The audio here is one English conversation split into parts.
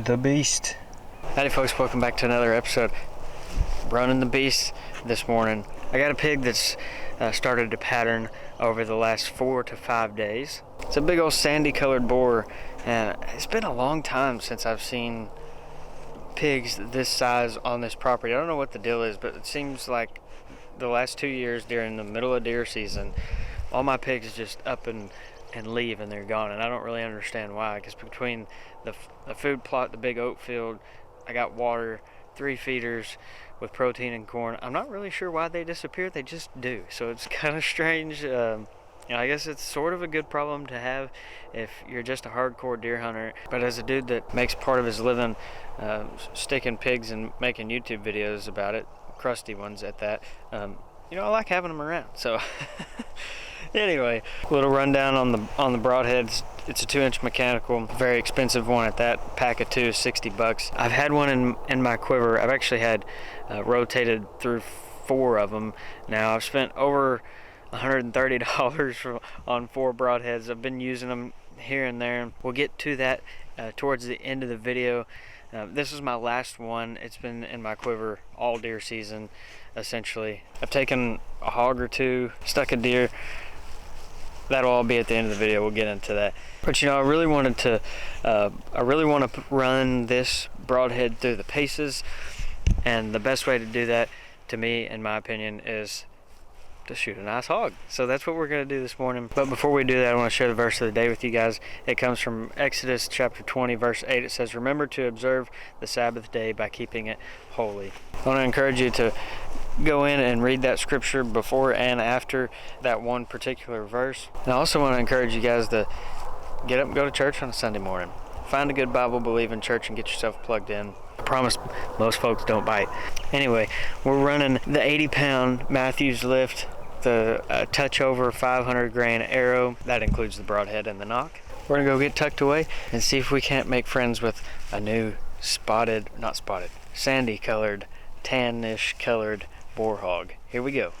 the beast. Howdy folks, welcome back to another episode. Running the beast this morning. I got a pig that's started to pattern over the last 4 to 5 days. It's a big old sandy colored boar, and it's been a long time since I've seen pigs this size on this property. I don't know what the deal is, but it seems like the last 2 years during the middle of deer season, all my pigs just up and leave and they're gone, and I don't really understand why, because between the food plot, the big oat field, I got water, 3 feeders with protein and corn. I'm not really sure why they disappear. They just do. So it's kind of strange. I guess it's sort of a good problem to have if you're just a hardcore deer hunter. But as a dude that makes part of his living sticking pigs and making YouTube videos about it, crusty ones at that, I like having them around. So anyway, a little rundown on the Broadheads. It's a 2-inch mechanical, very expensive one at that. Pack of 2 is $60. I've had one in my quiver. I've actually had rotated through 4 of them. Now I've spent over $130 on 4 Broadheads. I've been using them here and there. We'll get to that towards the end of the video. This is my last one. It's been in my quiver all deer season, essentially. I've taken a hog or 2, stuck a deer. That'll all be at the end of the video. We'll get into that. But I really want to run this Broadhead through the paces, and the best way to do that, to me, in my opinion, is to shoot a nice hog. So that's what we're going to do this morning. But before we do that, I want to share the verse of the day with you guys. It comes from Exodus chapter 20, verse 8. It says, "Remember to observe the Sabbath day by keeping it holy." I want to encourage you to go in and read that scripture before and after that one particular verse. And I also want to encourage you guys to get up and go to church on a Sunday morning. Find a good Bible-believing church and get yourself plugged in. I promise most folks don't bite. Anyway, we're running the 80-pound Matthews lift, the touch over 500 grain arrow. That includes the Broadhead and the knock. We're gonna go get tucked away and see if we can't make friends with a new sandy colored, tannish colored boar hog. Here we go.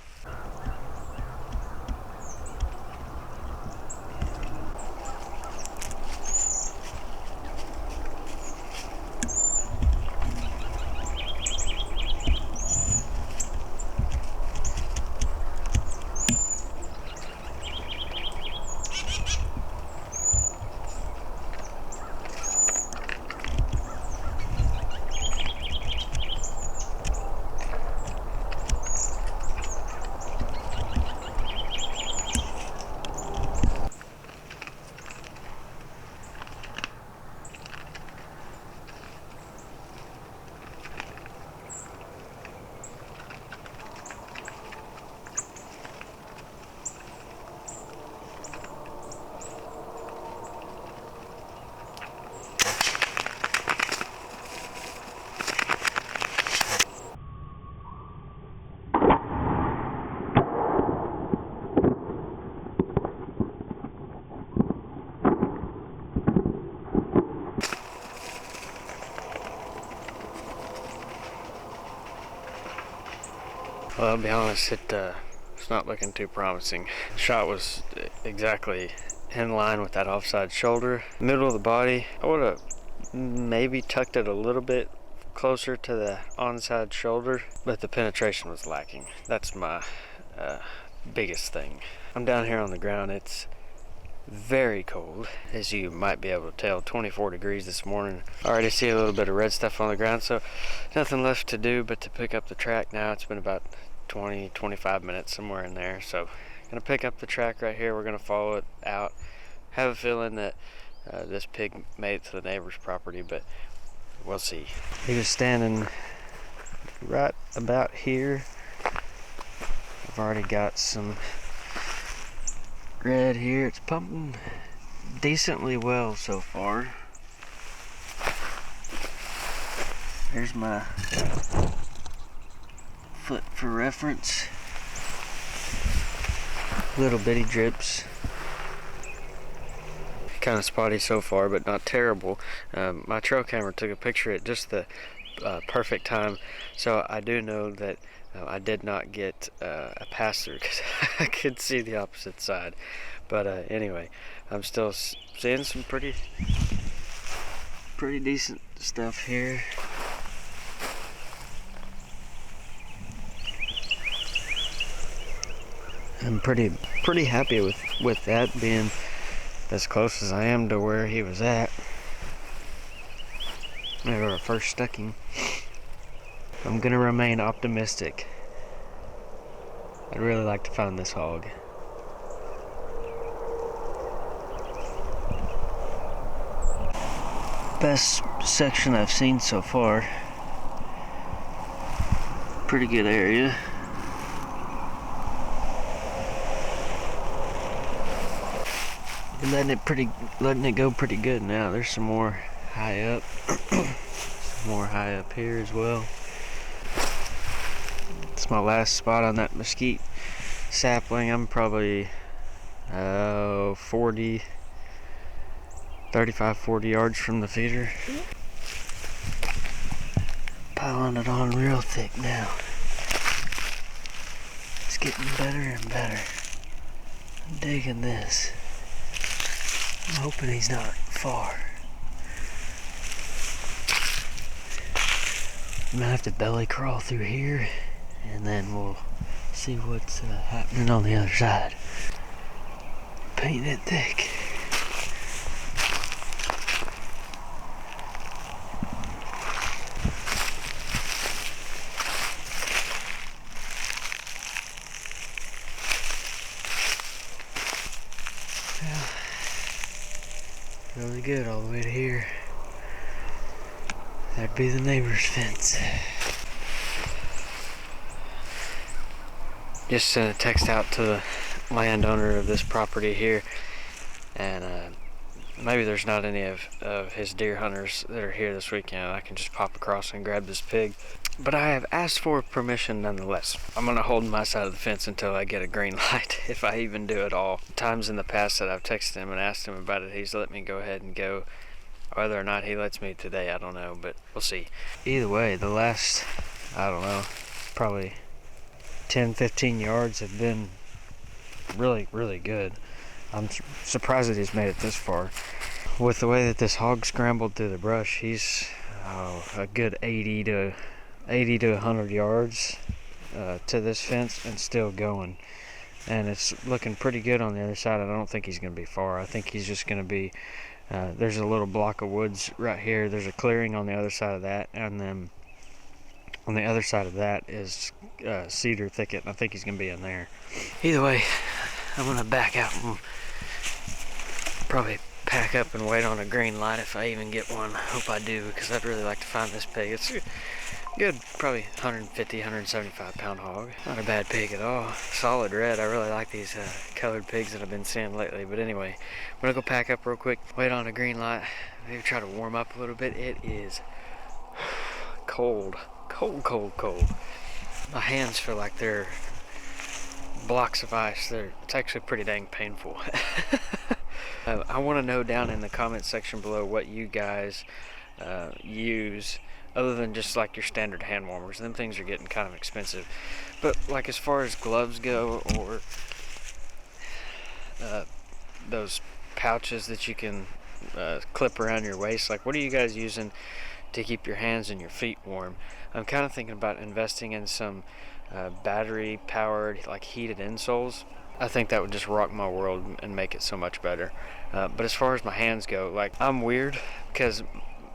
Well, I'll be honest, it's not looking too promising. The shot was exactly in line with that offside shoulder. Middle of the body, I would have maybe tucked it a little bit closer to the onside shoulder, but the penetration was lacking. That's my biggest thing. I'm down here on the ground. It's very cold, as you might be able to tell. 24 degrees this morning. Already see a little bit of red stuff on the ground, so nothing left to do but to pick up the track now. It's been about 20-25 minutes, somewhere in there. So gonna pick up the track right here. We're gonna follow it out. Have a feeling that this pig made it to the neighbor's property, but we'll see. He was standing right about here. I've already got some red here. It's pumping decently well so far. Here's my foot for reference. Little bitty drips. Kind of spotty so far, but not terrible. My trail camera took a picture at just the perfect time, so I do know that I did not get a pass through because I could see the opposite side. But anyway, I'm still seeing some pretty pretty decent stuff here. I'm pretty happy with that being as close as I am to where he was at. Maybe our first stucking. I'm gonna remain optimistic. I'd really like to find this hog. Best section I've seen so far. Pretty good area. Been letting it go pretty good now. There's some more high up. Some more high up here as well. It's my last spot on that mesquite sapling. I'm probably 35, 40 yards from the feeder. Piling it on real thick now. It's getting better and better. I'm digging this. I'm hoping he's not far. I'm gonna have to belly crawl through here, and then we'll see what's happening on the other side. Paint it thick. Really good all the way to here. That'd be the neighbor's fence. Just sent a text out to the landowner of this property here, and maybe there's not any of his deer hunters that are here this weekend. I can just pop across and grab this pig. But I have asked for permission nonetheless. I'm gonna hold my side of the fence until I get a green light, if I even do at all. Times in the past that I've texted him and asked him about it, he's let me go ahead and go. Whether or not he lets me today, I don't know, but we'll see. Either way, the last, I don't know, probably 10, 15 yards have been really, really good. I'm surprised that he's made it this far. With the way that this hog scrambled through the brush, he's a good 80 to 100 yards to this fence and still going. And it's looking pretty good on the other side. I don't think he's going to be far. I think he's just going to be, there's a little block of woods right here. There's a clearing on the other side of that. And then on the other side of that is cedar thicket. And I think he's going to be in there. Either way, I'm going to back out and probably pack up and wait on a green light if I even get one. I hope I do, because I'd really like to find this pig. It's good, probably 150, 175 pound hog. Not a bad pig at all. Solid red. I really like these colored pigs that I've been seeing lately. But anyway, I'm gonna go pack up real quick, wait on a green light, maybe try to warm up a little bit. It is cold. My hands feel like they're blocks of ice. It's actually pretty dang painful. I want to know down in the comment section below what you guys use, other than just like your standard hand warmers. Them things are getting kind of expensive. But like as far as gloves go, or those pouches that you can clip around your waist, like what are you guys using to keep your hands and your feet warm? I'm kind of thinking about investing in some battery powered, like heated insoles. I think that would just rock my world and make it so much better. But as far as my hands go, like I'm weird because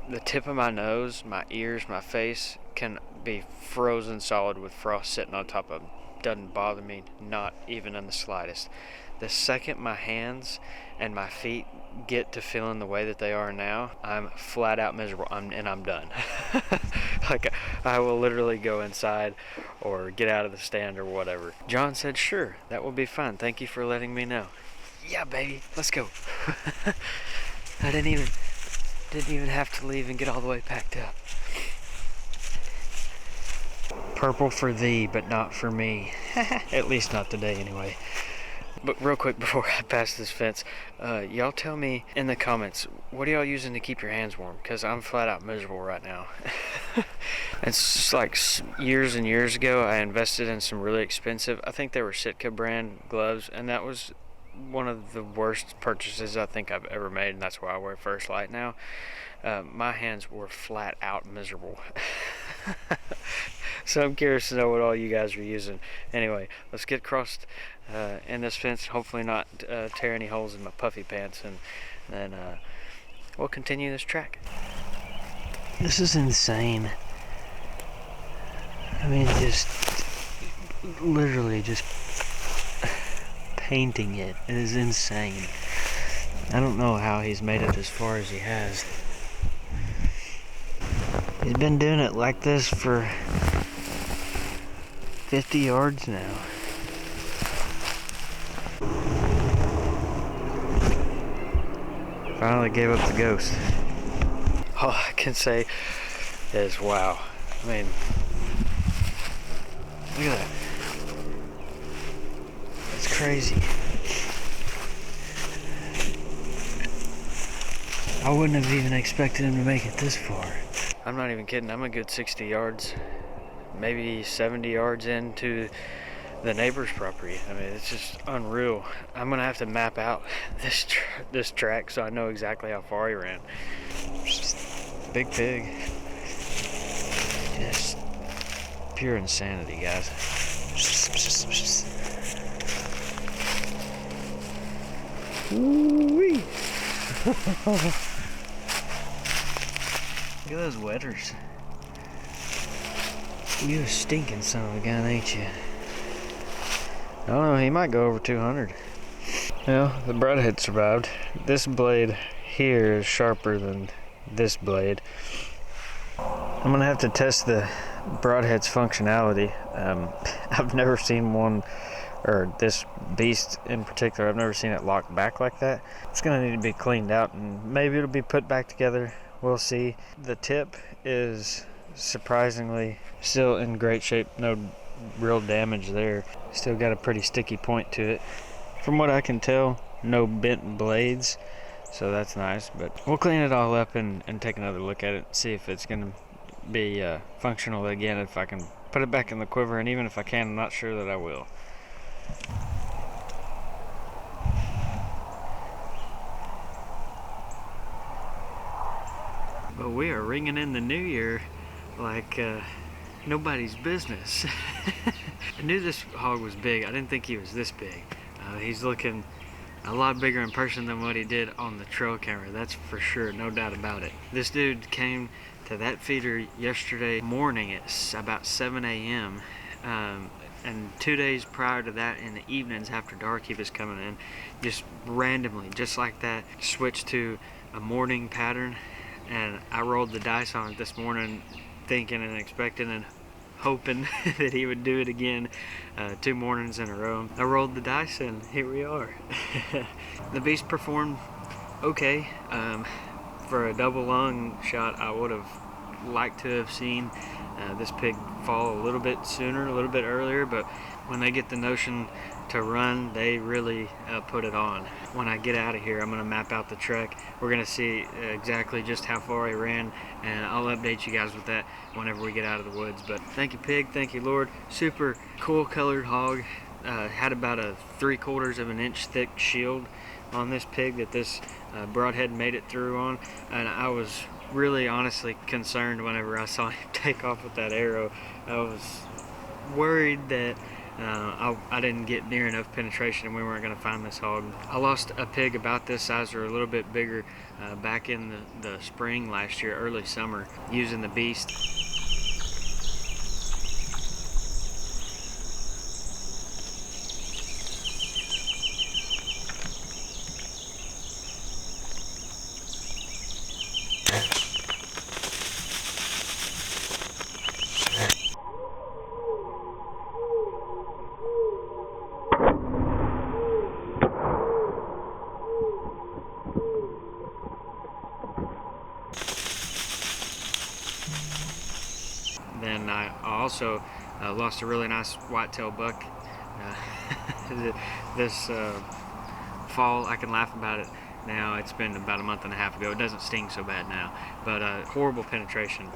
the tip of my nose, my ears, my face can be frozen solid with frost sitting on top of them. Doesn't bother me, not even in the slightest. The second my hands and my feet get to feeling the way that they are now, I'm flat out miserable, and I'm done. Like I will literally go inside or get out of the stand or whatever. John said, sure, that will be fine. Thank you for letting me know. Yeah, baby, let's go. I didn't even have to leave and get all the way packed up. Purple for thee, but not for me. At least not today, anyway. But real quick before I pass this fence, y'all tell me in the comments, what are y'all using to keep your hands warm? Because I'm flat out miserable right now. It's just like years and years ago, I invested in some really expensive, I think they were Sitka brand gloves, and that was one of the worst purchases I think I've ever made, and that's why I wear First Light now. My hands were flat out miserable. So I'm curious to know what all you guys are using. Anyway, let's get across in this fence, hopefully not tear any holes in my puffy pants, and then we'll continue this track. This is insane. I mean, just literally just painting it. It is insane. I don't know how he's made it as far as he has. He's been doing it like this for 50 yards now. Finally gave up the ghost. All I can say is wow. I mean, look at that. It's crazy. I wouldn't have even expected him to make it this far. I'm not even kidding. I'm a good 60 yards, maybe 70 yards into the neighbor's property. I mean, it's just unreal. I'm gonna have to map out this track so I know exactly how far he ran. Big pig. Just pure insanity, guys. Woo-wee. Look at those wetters. You're a stinking son of a gun, ain't you? I don't know, he might go over 200. Well, the Broadhead survived. This blade here is sharper than this blade. I'm gonna have to test the Broadhead's functionality. I've never seen one, or this beast in particular, I've never seen it lock back like that. It's gonna need to be cleaned out and maybe it'll be put back together. We'll see. The tip is surprisingly still in great shape. No real damage there. Still got a pretty sticky point to it. From what I can tell, no bent blades, so that's nice. But we'll clean it all up and take another look at it, see if it's gonna be functional again, if I can put it back in the quiver, and even if I can, I'm not sure that I will. But we are ringing in the new year like nobody's business. I knew this hog was big. I didn't think he was this big. He's looking a lot bigger in person than what he did on the trail camera. That's for sure, no doubt about it. This dude came to that feeder yesterday morning at about 7 a.m. And 2 days prior to that, in the evenings after dark, he was coming in just randomly, just like that, switched to a morning pattern. And I rolled the dice on it this morning, thinking and expecting and hoping that he would do it again 2 mornings in a row. I rolled the dice and here we are. The beast performed okay. For a double lung shot, I would have liked to have seen this pig fall a little bit sooner, a little bit earlier, but when they get the notion to run, they really put it on. When I get out of here, I'm going to map out the trek. We're going to see exactly just how far he ran, and I'll update you guys with that whenever we get out of the woods. But thank you, pig. Thank you, Lord. Super cool colored hog. Had about a 3/4 of an inch thick shield on this pig that this Broadhead made it through on, and I was really honestly concerned whenever I saw him take off with that arrow. I was worried that I didn't get near enough penetration and we weren't going to find this hog. I lost a pig about this size or a little bit bigger back in the spring last year, early summer, using the beast. Then I also lost a really nice whitetail buck this fall. I can laugh about it now. It's been about a month and a half ago. It doesn't sting so bad now, but horrible penetration.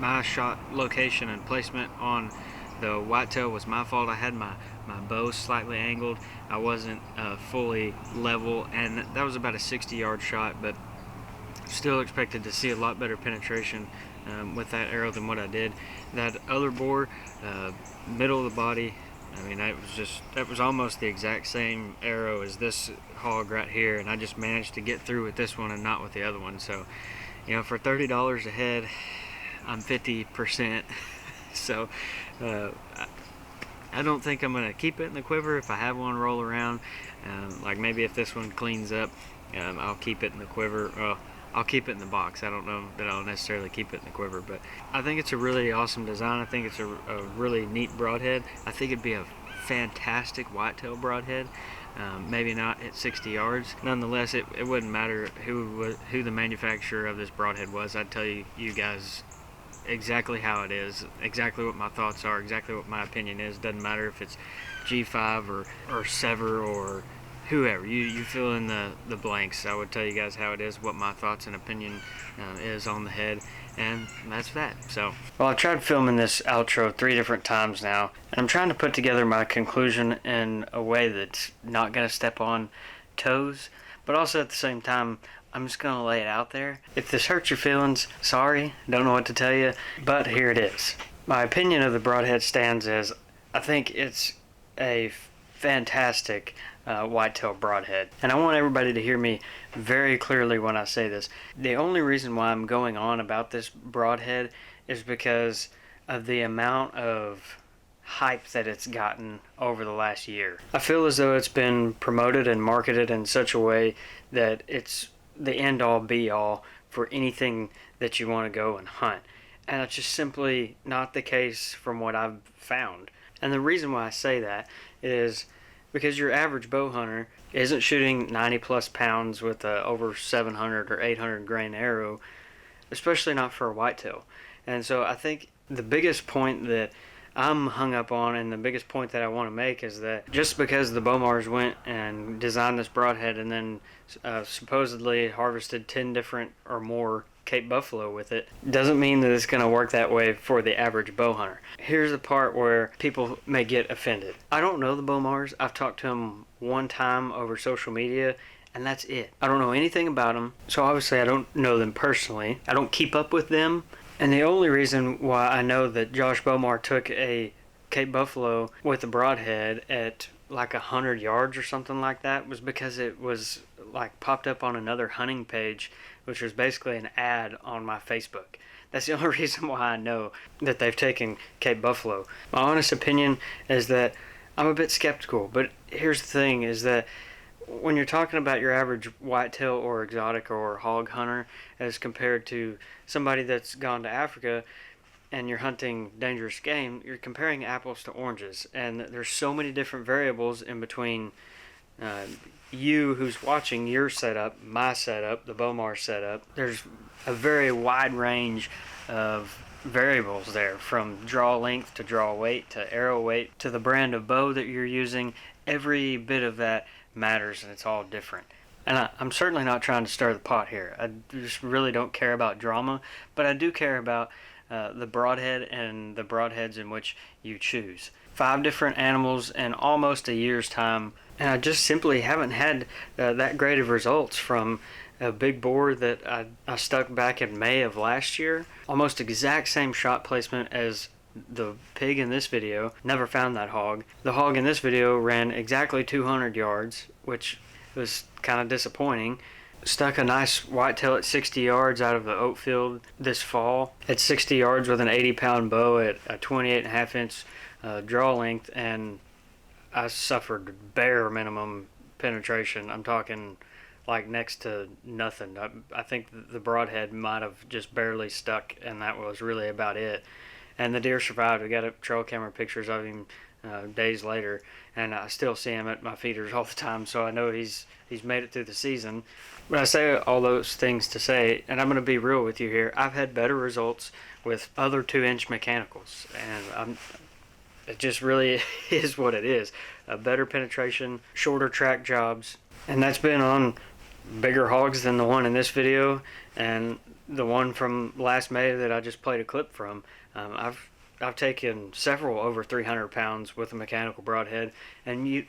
my shot location and placement on the whitetail was my fault. I had my bow slightly angled. I wasn't fully level, and that was about a 60-yard shot, but still expected to see a lot better penetration with that arrow than what I did. That other boar, middle of the body, I mean, that was almost the exact same arrow as this hog right here, and I just managed to get through with this one and not with the other one. So, you know, for $30 a head, I'm 50%. So I don't think I'm gonna keep it in the quiver. If I have one roll around, like maybe if this one cleans up, I'll keep it in the quiver. I'll keep it in the box. I don't know that I'll necessarily keep it in the quiver, but I think it's a really awesome design. I think it's a really neat broadhead. I think it'd be a fantastic whitetail broadhead. Maybe not at 60 yards. Nonetheless, it wouldn't matter who the manufacturer of this broadhead was. I'd tell you guys exactly how it is, exactly what my thoughts are, exactly what my opinion is. Doesn't matter if it's G5 or Sever or whoever. You fill in the blanks. I would tell you guys how it is, what my thoughts and opinion is on the head, and that's that. So, well, I've tried filming this outro 3 different times now, and I'm trying to put together my conclusion in a way that's not going to step on toes, but also at the same time, I'm just going to lay it out there. If this hurts your feelings, sorry, don't know what to tell you, but here it is. My opinion of the Broadhead stands is, I think it's a fantastic whitetail broadhead, and I want everybody to hear me very clearly when I say this. The only reason why I'm going on about this broadhead is because of the amount of hype that it's gotten over the last year. I feel as though it's been promoted and marketed in such a way that it's the end all be all for anything that you want to go and hunt, and it's just simply not the case from what I've found. And the reason why I say that is because your average bow hunter isn't shooting 90 plus pounds with a over 700 or 800 grain arrow, especially not for a whitetail. And so I think the biggest point that I'm hung up on, and the biggest point that I want to make, is that just because the Bowmars went and designed this broadhead and then supposedly harvested 10 different or more Cape Buffalo with it, doesn't mean that it's going to work that way for the average bow hunter. Here's the part where people may get offended. I don't know the Bowmars. I've talked to them one time over social media, and that's it. I don't know anything about them, so obviously I don't know them personally. I don't keep up with them. And the only reason why I know that Josh Bowmar took a Cape Buffalo with a broadhead at like 100 yards or something like that was because it was like popped up on another hunting page, which was basically an ad on my Facebook. That's the only reason why I know that they've taken Cape Buffalo. My honest opinion is that I'm a bit skeptical, but here's the thing, is that when you're talking about your average whitetail or exotic or hog hunter as compared to somebody that's gone to Africa and you're hunting dangerous game, you're comparing apples to oranges, and there's so many different variables in between you who's watching your setup, my setup, the Bowmar setup. There's a very wide range of variables there, from draw length to draw weight to arrow weight to the brand of bow that you're using. Every bit of that matters, and it's all different. And I'm certainly not trying to stir the pot here. I just really don't care about drama, but I do care about the broadhead and the broadheads in which you choose. 5 different animals in almost a year's time, and I just simply haven't had that great of results from a Big Boar that I stuck back in May of last year. Almost exact same shot placement as the pig in this video. Never found that hog. The hog in this video ran exactly 200 yards, which was kind of disappointing. Stuck a nice whitetail at 60 yards out of the oat field this fall at 60 yards with an 80-pound bow at a 28.5 inch draw length, and I suffered bare minimum penetration. I'm talking like next to nothing. I think the broadhead might have just barely stuck, and that was really about it. And the deer survived. We got trail camera pictures of him days later, and I still see him at my feeders all the time, so I know he's made it through the season. But I say all those things to say, and I'm going to be real with you here, I've had better results with other 2-inch mechanicals, and it just really is what it is. A better penetration, shorter track jobs, and that's been on bigger hogs than the one in this video, and the one from last May that I just played a clip from, I've taken several over 300 pounds with a mechanical broadhead, and you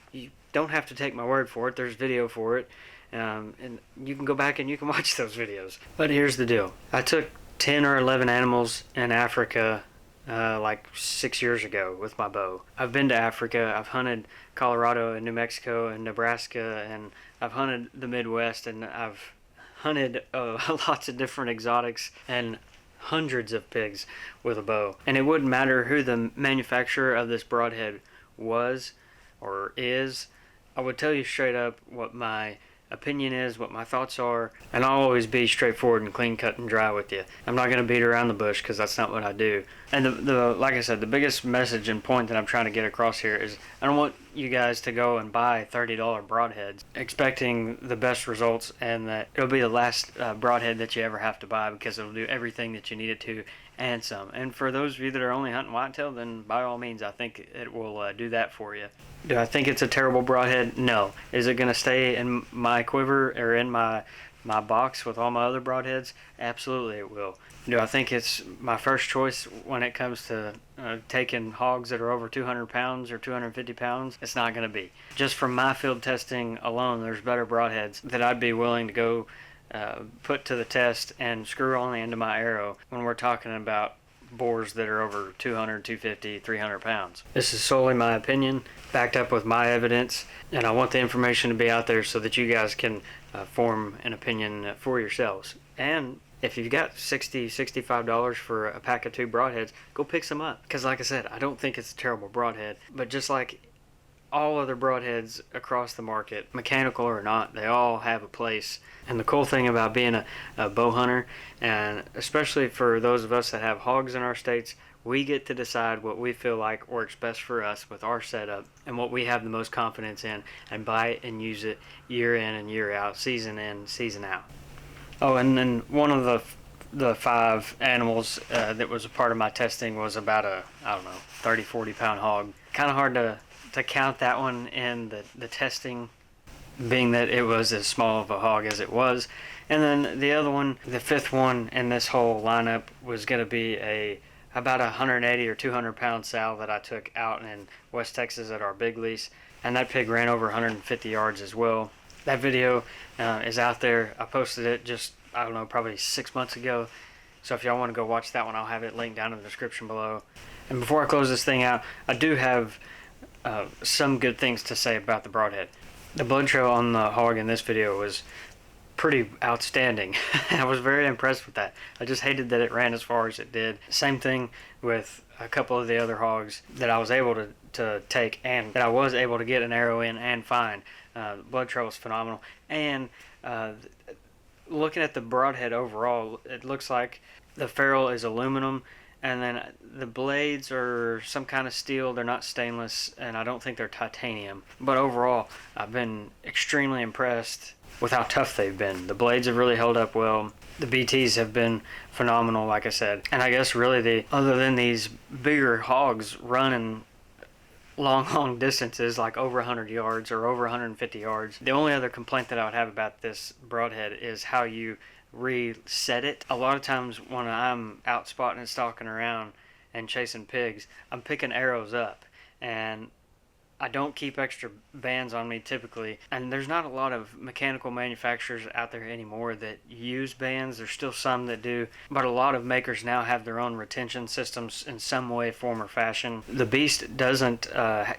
don't have to take my word for it. There's video for it, and you can go back and you can watch those videos. But here's the deal. I took 10 or 11 animals in Africa like 6 years ago with my bow. I've been to Africa. I've hunted Colorado and New Mexico and Nebraska, and I've hunted the Midwest, and I've hunted lots of different exotics and hundreds of pigs with a bow. And it wouldn't matter who the manufacturer of this broadhead was or is. I would tell you straight up what my opinion is, what my thoughts are, and I'll always be straightforward and clean cut and dry with you. I'm not going to beat around the bush, because that's not what I do. And the like I said, the biggest message and point that I'm trying to get across here is I don't want you guys to go and buy $30 broadheads expecting the best results, and that it'll be the last broadhead that you ever have to buy, because it'll do everything that you need it to and some. And for those of you that are only hunting whitetail, then by all means, I think it will do that for you. Do I think it's a terrible broadhead? No. Is it going to stay in my quiver or in my box with all my other broadheads? Absolutely it will. Do I think it's my first choice when it comes to taking hogs that are over 200 pounds or 250 pounds? It's not going to be. Just from my field testing alone, there's better broadheads that I'd be willing to go put to the test and screw on the end of my arrow when we're talking about boars that are over 200, 250, 300 pounds. This is solely my opinion, backed up with my evidence, and I want the information to be out there so that you guys can form an opinion for yourselves. And if you've got $60, $65 for a pack of 2 broadheads, go pick some up. Because like I said, I don't think it's a terrible broadhead, but just like all other broadheads across the market, mechanical or not, they all have a place. And the cool thing about being a bow hunter, and especially for those of us that have hogs in our states, we get to decide what we feel like works best for us with our setup and what we have the most confidence in, and buy it and use it year in and year out, season in, season out. Oh, and then one of the 5 animals that was a part of my testing was about a, I don't know, 30, 40 pound hog. Kind of hard to count that one in the testing, being that it was as small of a hog as it was. And then the other one, the 5th one in this whole lineup, was going to be about a 180 or 200 pound sow that I took out in West Texas at our big lease, and that pig ran over 150 yards as well. That video is out there. I posted it just, I don't know, probably 6 months ago. So if y'all want to go watch that one, I'll have it linked down in the description below. And before I close this thing out, I do have some good things to say about the broadhead. The blood trail on the hog in this video was pretty outstanding. I was very impressed with that. I just hated that it ran as far as it did. Same thing with a couple of the other hogs that I was able to take, and that I was able to get an arrow in and find. The blood trail was phenomenal. And looking at the broadhead overall, it looks like the ferrule is aluminum, and then the blades are some kind of steel. They're not stainless, and I don't think they're titanium. But overall, I've been extremely impressed with how tough they've been. The blades have really held up well. The BTs have been phenomenal, like I said. And I guess really, other than these bigger hogs running long distances, like over 100 yards or over 150 yards, the only other complaint that I would have about this broadhead is how you reset it. A lot of times when I'm out spotting and stalking around and chasing pigs, I'm picking arrows up, and I don't keep extra bands on me typically, and there's not a lot of mechanical manufacturers out there anymore that use bands. There's still some that do, but a lot of makers now have their own retention systems in some way, form, or fashion. The Beast doesn't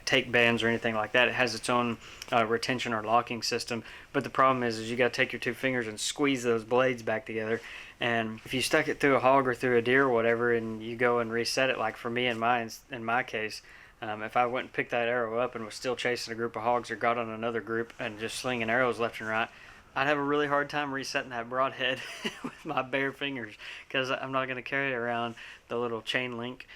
take bands or anything like that. It has its own retention or locking system, but the problem is you got to take your 2 fingers and squeeze those blades back together. And if you stuck it through a hog or through a deer or whatever, and you go and reset it, like for me in my case, if I went and picked that arrow up and was still chasing a group of hogs, or got on another group and just slinging arrows left and right, I'd have a really hard time resetting that broadhead with my bare fingers, because I'm not going to carry around the little chain link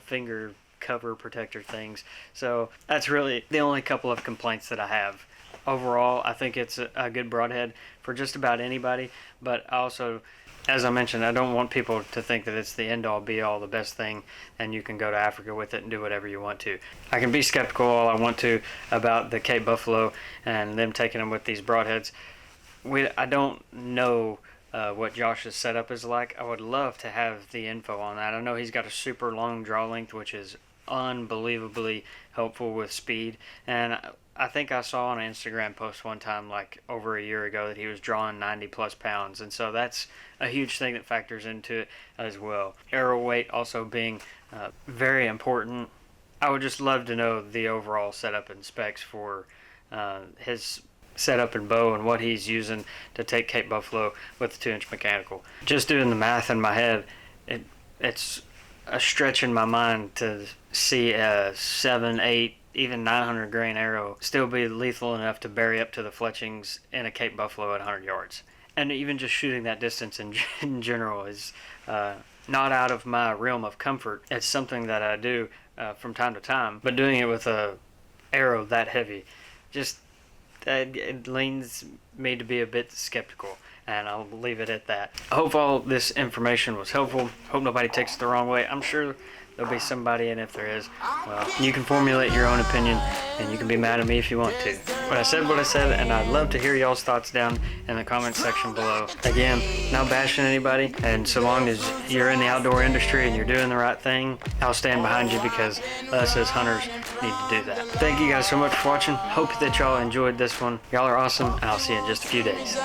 finger cover protector things. So that's really the only couple of complaints that I have. Overall, I think it's a good broadhead for just about anybody, but also, as I mentioned, I don't want people to think that it's the end-all, be-all, the best thing, and you can go to Africa with it and do whatever you want to. I can be skeptical all I want to about the Cape Buffalo and them taking them with these broadheads. I don't know what Josh's setup is like, I would love to have the info on that. I know he's got a super long draw length, which is unbelievably helpful with speed, and I think I saw on an Instagram post one time, like over a year ago, that he was drawing 90 plus pounds, and so that's a huge thing that factors into it as well. Arrow weight also being very important. I would just love to know the overall setup and specs for his setup and bow and what he's using to take Cape Buffalo with the 2-inch mechanical. Just doing the math in my head, it's a stretch in my mind to see a 7, 8, even 900 grain arrow still be lethal enough to bury up to the fletchings in a Cape Buffalo at 100 yards. And even just shooting that distance in general is not out of my realm of comfort. It's something that I do from time to time, but doing it with a arrow that heavy just it leans me to be a bit skeptical, and I'll leave it at that. I hope all this information was helpful. Hope nobody takes it the wrong way. I'm sure there'll be somebody, and if there is, well, you can formulate your own opinion, and you can be mad at me if you want to. But I said what I said, and I'd love to hear y'all's thoughts down in the comment section below. Again, not bashing anybody, and so long as you're in the outdoor industry and you're doing the right thing, I'll stand behind you, because us as hunters need to do that. Thank you guys so much for watching. Hope that y'all enjoyed this one. Y'all are awesome, and I'll see you in just a few days.